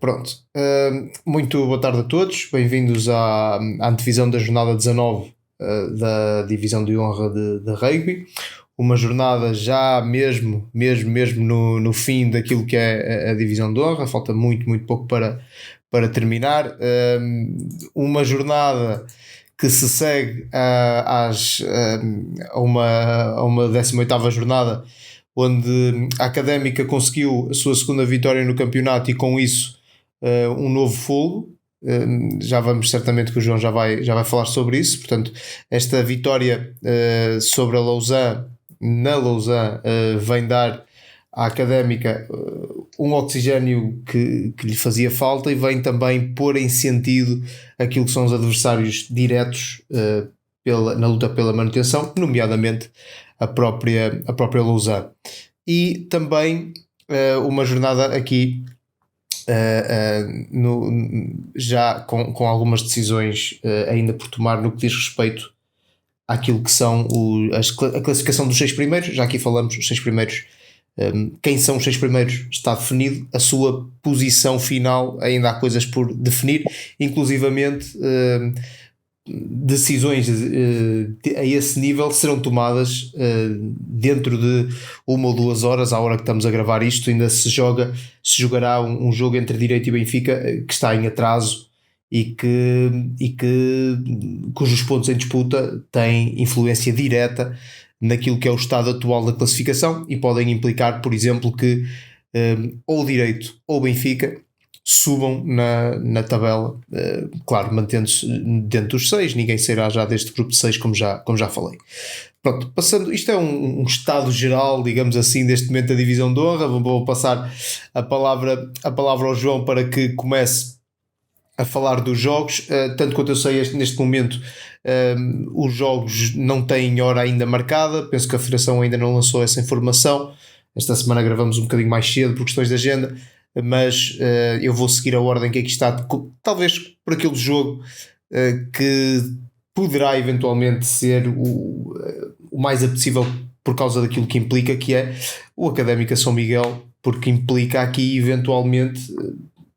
Pronto. Muito boa tarde a todos, bem-vindos à antevisão da jornada 19 da Divisão de Honra de Rugby. Uma jornada já mesmo no fim daquilo que é a Divisão de Honra, falta muito pouco para terminar. Uma jornada que se segue a uma 18ª jornada, onde a Académica conseguiu a sua segunda vitória no campeonato e com isso um novo fôlego. Já vamos, certamente que o João já vai falar sobre isso. Portanto, esta vitória sobre a Lausanne, na Lausanne, vem dar à Académica um oxigênio que lhe fazia falta e vem também pôr em sentido aquilo que são os adversários diretos na luta pela manutenção, nomeadamente a própria Lausanne. E também uma jornada aqui já com algumas decisões ainda por tomar no que diz respeito àquilo que são a classificação dos 6 primeiros. Já aqui falamos, os 6 primeiros, quem são os 6 primeiros está definido, a sua posição final ainda há coisas por definir, inclusivamente decisões a esse nível serão tomadas dentro de 1 ou 2 horas, à hora que estamos a gravar isto. Ainda se jogará um jogo entre Direito e Benfica que está em atraso e cujos pontos em disputa têm influência direta naquilo que é o estado atual da classificação e podem implicar, por exemplo, que ou Direito ou Benfica subam na tabela, claro, mantendo-se dentro dos 6, ninguém sairá já deste grupo de 6, como já falei. Pronto, passando, isto é um estado geral, digamos assim, deste momento da Divisão de Honra. Vou passar a palavra ao João para que comece a falar dos jogos. Tanto quanto eu sei, neste momento os jogos não têm hora ainda marcada, penso que a Federação ainda não lançou essa informação. Esta semana gravamos um bocadinho mais cedo por questões de agenda, mas eu vou seguir a ordem que aqui está, talvez por aquele jogo que poderá eventualmente ser o mais apetecível por causa daquilo que implica, que é o Académica São Miguel, porque implica aqui eventualmente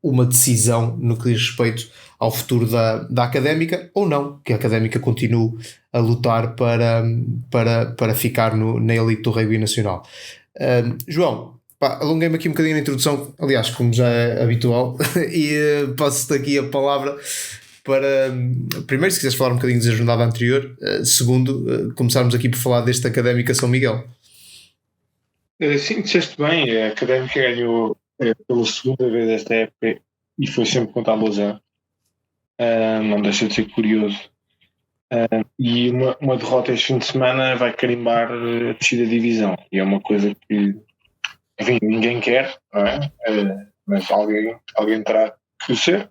uma decisão no que diz respeito ao futuro da Académica, ou não, que a Académica continue a lutar para ficar na elite do rugby nacional. João, alonguei-me aqui um bocadinho na introdução, aliás, como já é habitual, e passo-te aqui a palavra para, primeiro, se quiseres falar um bocadinho da jornada anterior, segundo, começarmos aqui por falar deste Académica São Miguel. Sim, disseste bem, a Académica ganhou pela segunda vez esta época e foi sempre contra a Lausanne. Não deixa de ser curioso. E uma derrota este fim de semana vai carimbar a descida da divisão, e é uma coisa que, enfim, ninguém quer, não é? Mas alguém terá que ser.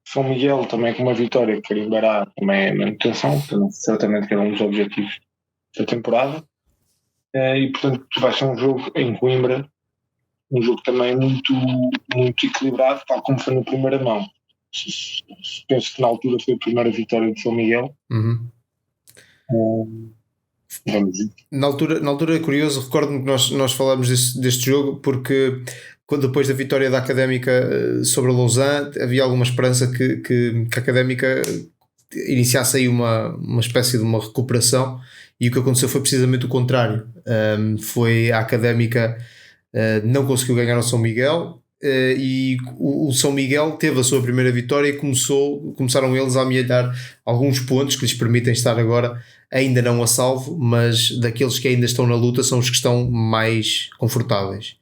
São Miguel também com uma vitória carimbará também a manutenção, portanto, certamente que era um dos objetivos da temporada. E portanto vai ser um jogo em Coimbra, um jogo também muito equilibrado, tal como foi na primeira mão. Penso que na altura foi a primeira vitória de São Miguel. Na altura é curioso, recordo-me que nós falámos deste jogo, porque depois da vitória da Académica sobre a Lausanne havia alguma esperança que a Académica iniciasse aí uma espécie de uma recuperação, e o que aconteceu foi precisamente o contrário. Foi a Académica não conseguiu ganhar ao São Miguel, e o São Miguel teve a sua primeira vitória e começaram eles a amealhar alguns pontos que lhes permitem estar agora ainda não a salvo, mas daqueles que ainda estão na luta são os que estão mais confortáveis.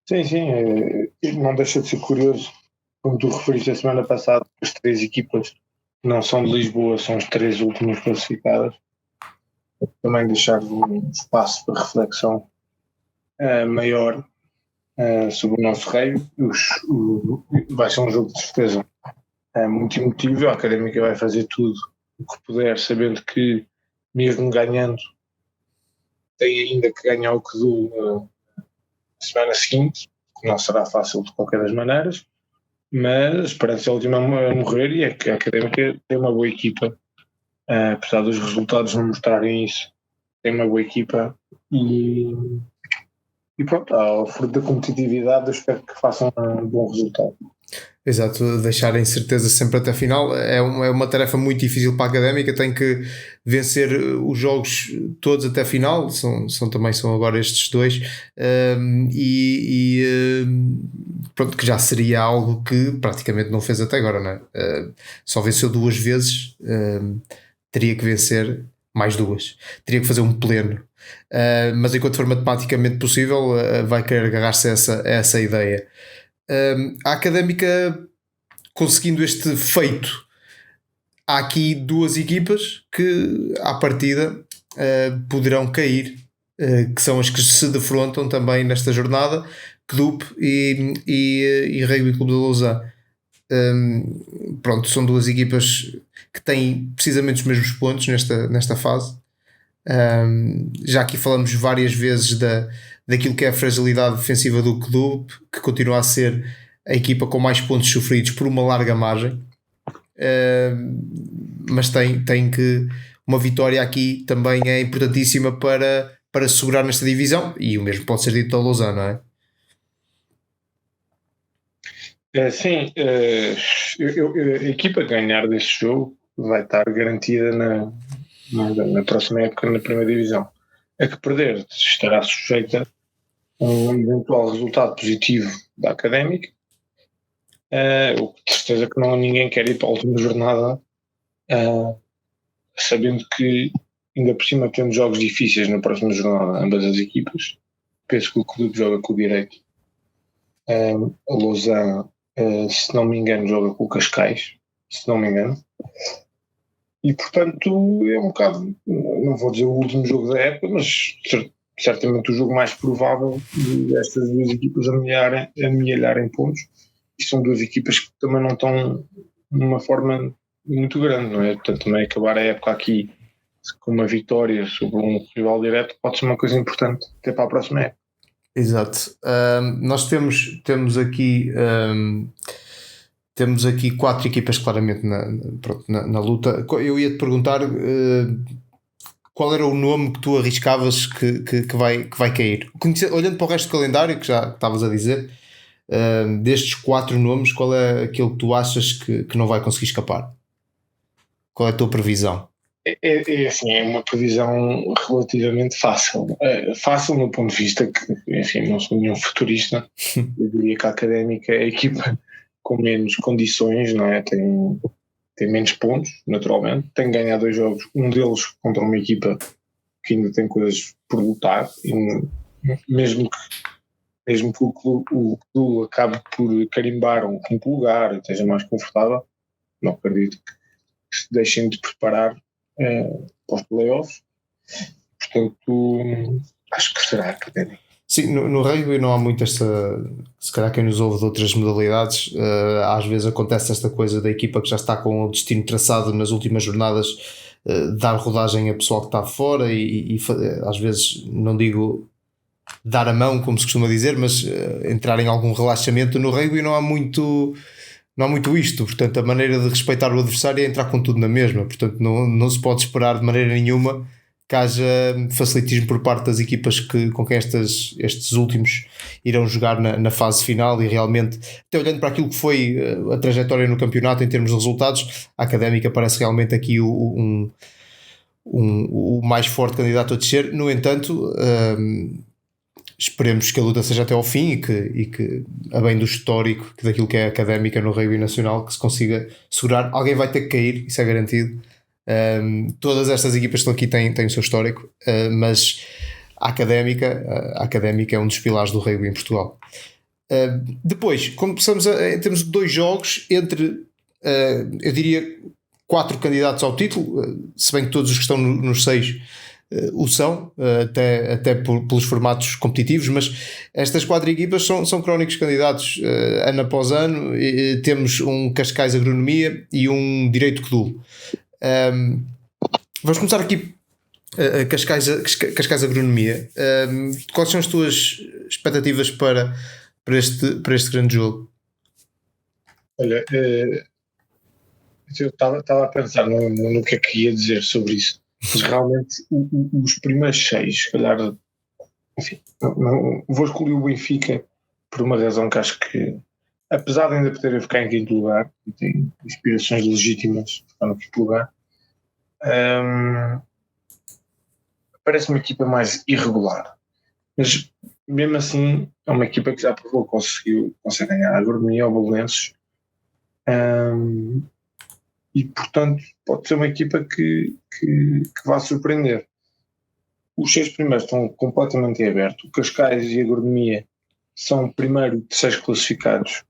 Sim, não deixa de ser curioso, como tu referiste a semana passada, as 3 equipas que não são de Lisboa são as 3 últimas classificadas. Também deixar um espaço para reflexão maior sobre o nosso rei. Vai ser um jogo de certeza muito emotivo. A Académica vai fazer tudo o que puder, sabendo que mesmo ganhando tem ainda que ganhar o que do na semana seguinte, que não será fácil de qualquer das maneiras, mas a esperança é a última a morrer, e é que a Académica tem uma boa equipa, apesar dos resultados não mostrarem isso, tem uma boa equipa e E pronto, ao fruto da competitividade, eu espero que façam um bom resultado. Exato, deixar a incerteza sempre até a final é uma tarefa muito difícil para a Académica, tem que vencer os jogos todos até a final, são agora estes dois, pronto, que já seria algo que praticamente não fez até agora, não é? Só venceu 2 vezes, teria que vencer mais 2, teria que fazer um pleno, mas enquanto for matematicamente possível, vai querer agarrar-se a essa ideia. A Académica conseguindo este feito, há aqui 2 equipas que à partida poderão cair, que são as que se defrontam também nesta jornada, CDUP e Rugby Clube de Lausanne. Pronto, são 2 equipas que têm precisamente os mesmos pontos nesta fase. Já aqui falamos várias vezes daquilo que é a fragilidade defensiva do CDUP, que continua a ser a equipa com mais pontos sofridos por uma larga margem, mas tem que uma vitória aqui também é importantíssima para segurar nesta divisão, e o mesmo pode ser dito da Lausanne, não é? Sim, a equipa a ganhar deste jogo vai estar garantida na próxima época na primeira divisão. A que perder estará sujeita a um eventual resultado positivo da Académica. De certeza que ninguém quer ir para a última jornada sabendo que ainda por cima temos jogos difíceis na próxima jornada, ambas as equipas. Penso que o clube joga com o direito. A Lausanne, se não me engano, joga com o Cascais, se não me engano. E portanto é um bocado, não vou dizer o último jogo da época, mas certamente o jogo mais provável destas 2 equipas amealharem pontos. E são 2 equipas que também não estão numa forma muito grande, não é? Portanto, também acabar a época aqui com uma vitória sobre um rival direto pode ser uma coisa importante até para a próxima época. Exato. Nós temos aqui 4 equipas claramente na luta. Eu ia te perguntar qual era o nome que tu arriscavas que vai cair. Olhando para o resto do calendário, que já estavas a dizer, destes 4 nomes, qual é aquele que tu achas que não vai conseguir escapar? Qual é a tua previsão? Assim, é uma previsão relativamente fácil. Fácil no ponto de vista que, enfim, não sou nenhum futurista. Eu diria que a Académica é a equipa com menos condições, não é? Tem menos pontos, naturalmente. Tem ganhado 2 jogos, um deles contra uma equipa que ainda tem coisas por lutar. E mesmo que o clube acabe por carimbar um quinto lugar e esteja mais confortável, não acredito que se deixem de preparar para os playoffs. Portanto, acho que será Académica. Sim, no rugby não há muito esta. Se calhar quem nos ouve de outras modalidades, às vezes acontece esta coisa da equipa que já está com o destino traçado nas últimas jornadas, dar rodagem a pessoal que está de fora e às vezes, não digo dar a mão, como se costuma dizer, mas entrar em algum relaxamento. No rugby não há muito isto, portanto a maneira de respeitar o adversário é entrar com tudo na mesma, portanto não se pode esperar de maneira nenhuma que haja facilitismo por parte das equipas com quem estes últimos irão jogar na fase final. E realmente, até olhando para aquilo que foi a trajetória no campeonato em termos de resultados, a Académica parece realmente aqui o mais forte candidato a descer. No entanto, esperemos que a luta seja até ao fim e que a bem do histórico daquilo que é a Académica no rugby nacional, que se consiga segurar. Alguém vai ter que cair, isso é garantido. Todas estas equipas que estão aqui têm o seu histórico, mas a Académica é um dos pilares do rugby em Portugal. Depois, temos 2 jogos entre, eu diria, 4 candidatos ao título, se bem que todos os que estão nos 6 o são, até pelos formatos competitivos, mas estas 4 equipas são crónicos candidatos ano após ano. Temos um Cascais Agronomia e um Direito Codul. Vamos começar aqui Cascais Agronomia. Quais são as tuas expectativas para este grande jogo? Olha, eu estava a pensar no que ia dizer sobre isso, mas realmente os primeiros 6, se calhar enfim, não, vou escolher o Benfica por uma razão que acho que, apesar de ainda poderem ficar em quinto lugar, e tem inspirações legítimas de ficar no quinto lugar, parece uma equipa mais irregular. Mas mesmo assim é uma equipa que já provou que consegue ganhar a Agourmet ao Belenenses, e portanto pode ser uma equipa que vai surpreender. Os 6 primeiros estão completamente em aberto. O Cascais e a Agourmet são primeiro e terceiro classificados,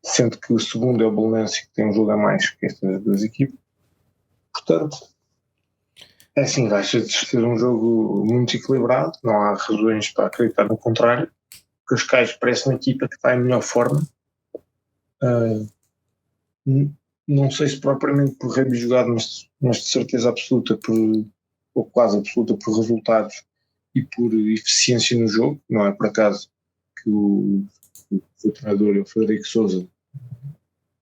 sendo que o segundo é o Belenenses, que tem um jogo a mais que estas duas equipes. Portanto, é assim, vai ser um jogo muito equilibrado, não há razões para acreditar no contrário. O Cascais parece uma equipa que está em melhor forma. Não sei se propriamente por rugby jogado, mas de certeza absoluta ou quase absoluta por resultados e por eficiência no jogo. Não é por acaso que o treinador, o Frederico Sousa,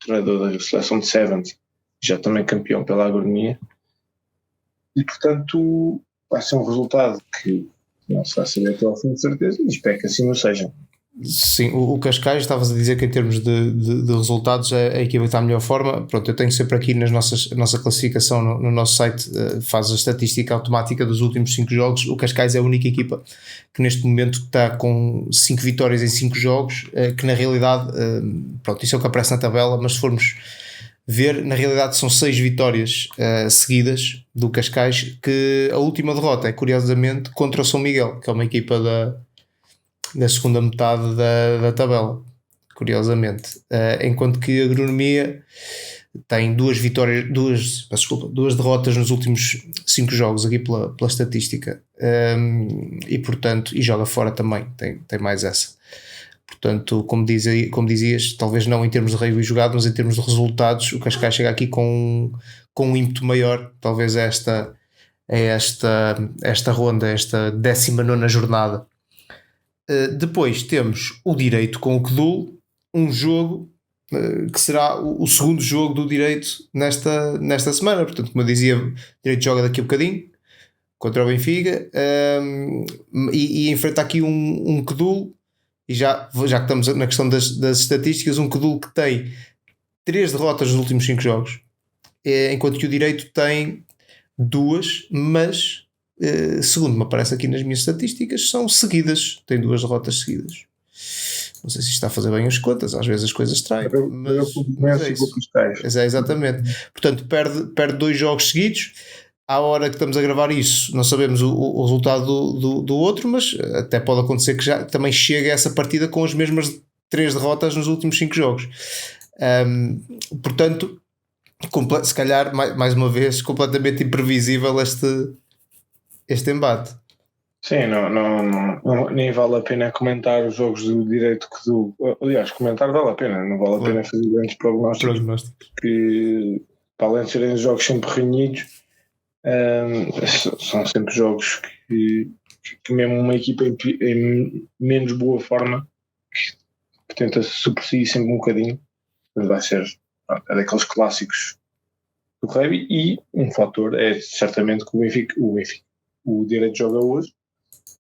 treinador da seleção de Sevens, já também campeão pela Agourmet, e portanto vai ser um resultado que não se vai saber até ao fim, de certeza, e espero que assim não seja. Sim, o Cascais, estavas a dizer que em termos de resultados a equipa está em melhor forma. Pronto, eu tenho sempre aqui a nossa classificação no nosso site, faz a estatística automática dos últimos 5 jogos. O Cascais é a única equipa que neste momento está com 5 vitórias em 5 jogos, que na realidade, pronto, isso é o que aparece na tabela, mas se formos ver, na realidade são 6 vitórias seguidas do Cascais, que a última derrota é curiosamente contra o São Miguel, que é uma equipa da segunda metade da tabela, curiosamente, enquanto que a Agronomia tem 2 derrotas nos últimos 5 jogos aqui pela estatística, e portanto, e joga fora também, tem mais essa. Portanto, como dizias, talvez não em termos de rugby jogado, mas em termos de resultados, o Cascais chega aqui com um ímpeto maior, talvez esta ronda, esta 19ª jornada. Depois temos o Direito com o Codul, um jogo que será o segundo jogo do Direito nesta semana. Portanto, como eu dizia, o Direito joga daqui a bocadinho contra o Benfica, e enfrenta aqui um Codul, e já que estamos na questão das estatísticas, um Codul que tem 3 derrotas nos últimos 5 jogos, enquanto que o Direito tem 2, mas segundo me aparece aqui nas minhas estatísticas, são seguidas, tem 2 derrotas seguidas. Não sei se está a fazer bem as contas, às vezes as coisas traem, mas é isso. Exatamente. Portanto, perde 2 jogos seguidos. À hora que estamos a gravar isso, não sabemos o resultado do outro, mas até pode acontecer que já também chegue a essa partida com as mesmas 3 derrotas nos últimos 5 jogos. Portanto, se calhar, mais uma vez, completamente imprevisível este embate. Sim, não, nem vale a pena comentar os jogos do Direito aliás, comentar vale a pena, não vale a pena fazer grandes prognósticos, porque para além de serem jogos sempre reunidos, são sempre jogos que mesmo uma equipa em menos boa forma que tenta sobressair sempre um bocadinho, mas vai ser daqueles clássicos do rugby. E um fator é certamente que o Direito joga hoje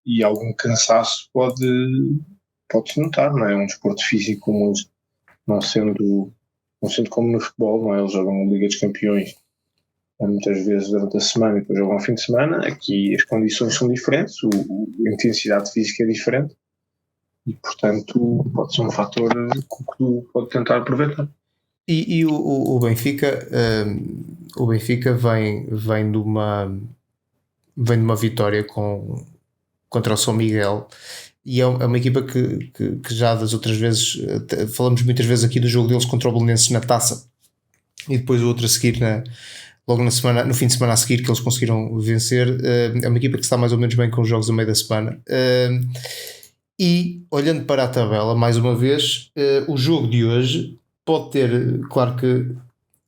e algum cansaço pode-se notar, não é? Um desporto físico como este, não sendo como no futebol, não é? Eles jogam Liga dos Campeões muitas vezes durante a semana e depois jogam ao fim de semana. Aqui as condições são diferentes, a intensidade física é diferente e portanto pode ser um fator que tu pode tentar aproveitar. E o Benfica vem de uma vitória contra o São Miguel, e é uma equipa que já das outras vezes falamos muitas vezes aqui do jogo deles contra o Belenenses na taça, e depois o outro a seguir logo no fim de semana a seguir, que eles conseguiram vencer. É uma equipa que está mais ou menos bem com os jogos a meio da semana, e olhando para a tabela mais uma vez, o jogo de hoje pode ter, claro que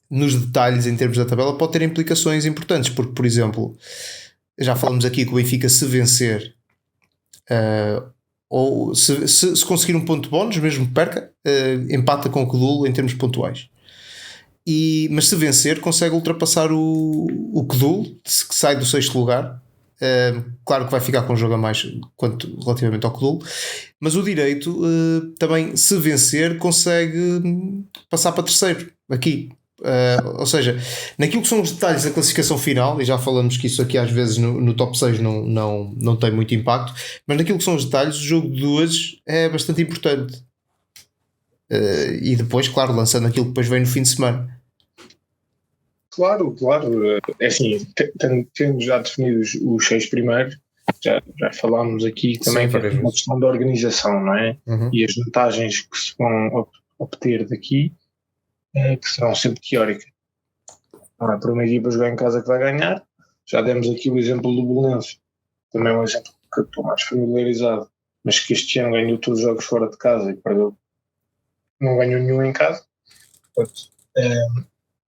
nos detalhes em termos da tabela, pode ter implicações importantes, porque, por exemplo, já falamos aqui que o Benfica, se vencer, ou se conseguir um ponto bónus, mesmo que perca, empata com o Codul em termos pontuais. Mas se vencer, consegue ultrapassar o Codul, que sai do 6º lugar, Claro que vai ficar com um jogo a mais quanto relativamente ao Cthulhu, mas o direito também, se vencer, consegue passar para terceiro aqui. Ou seja, naquilo que são os detalhes da classificação final, e já falamos que isso aqui às vezes no top 6 não tem muito impacto, mas naquilo que são os detalhes, o jogo de duas é bastante importante. E depois, claro, lançando aquilo que depois vem no fim de semana. Claro. É assim, tendo já definidos os 6 primeiros, já falámos aqui também que é uma questão da organização, não é? Uhum. E as vantagens que se vão obter daqui, que serão sempre teóricas. Não é por uma equipa jogar em casa que vai ganhar. Já demos aqui o exemplo do Belenenses, também é um exemplo que eu estou mais familiarizado, mas que este ano ganhou todos os jogos fora de casa e perdeu, não ganhou nenhum em casa. Portanto,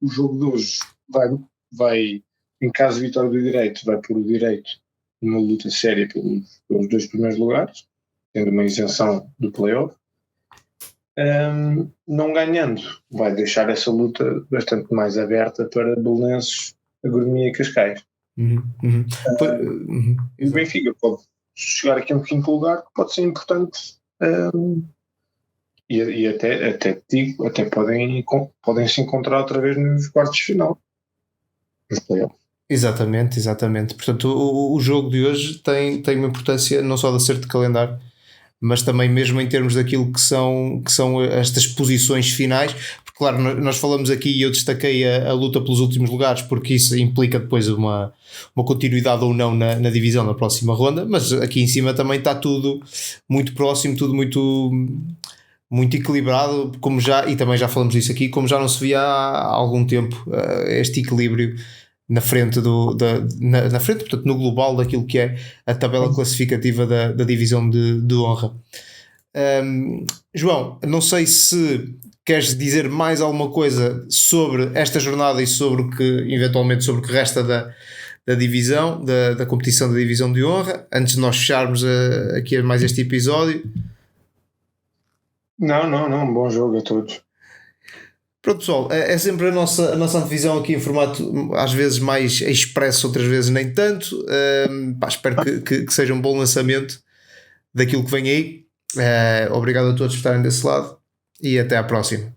o jogo de hoje vai, em caso de vitória do direito, vai pôr o direito numa luta séria pelos 2 primeiros lugares, tendo uma isenção do play-off. Não ganhando, vai deixar essa luta bastante mais aberta para Belenenses, Agronomia e Cascais. O Benfica pode chegar aqui a um quinto lugar, que pode ser importante, e até digo, até podem se encontrar outra vez nos quartos de final, nos playoffs. Exatamente. Portanto, o jogo de hoje tem uma importância não só de acerto de calendário, mas também mesmo em termos daquilo que são estas posições finais, porque claro, nós falamos aqui e eu destaquei a luta pelos últimos lugares, porque isso implica depois uma continuidade ou não na divisão na próxima ronda, mas aqui em cima também está tudo muito próximo, tudo muito equilibrado, como já, e também já falamos disso aqui, como já não se via há algum tempo, este equilíbrio na frente na frente, portanto no global daquilo que é a tabela classificativa da divisão de honra. João, não sei se queres dizer mais alguma coisa sobre esta jornada e sobre o que eventualmente sobre o que resta da divisão, da competição da divisão de honra, antes de nós fecharmos aqui mais este episódio. Não, bom jogo a todos. Pronto, pessoal, é sempre a nossa divisão aqui em formato às vezes mais expresso, outras vezes nem tanto. Espero que seja um bom lançamento daquilo que vem aí. Obrigado a todos por estarem desse lado e até à próxima.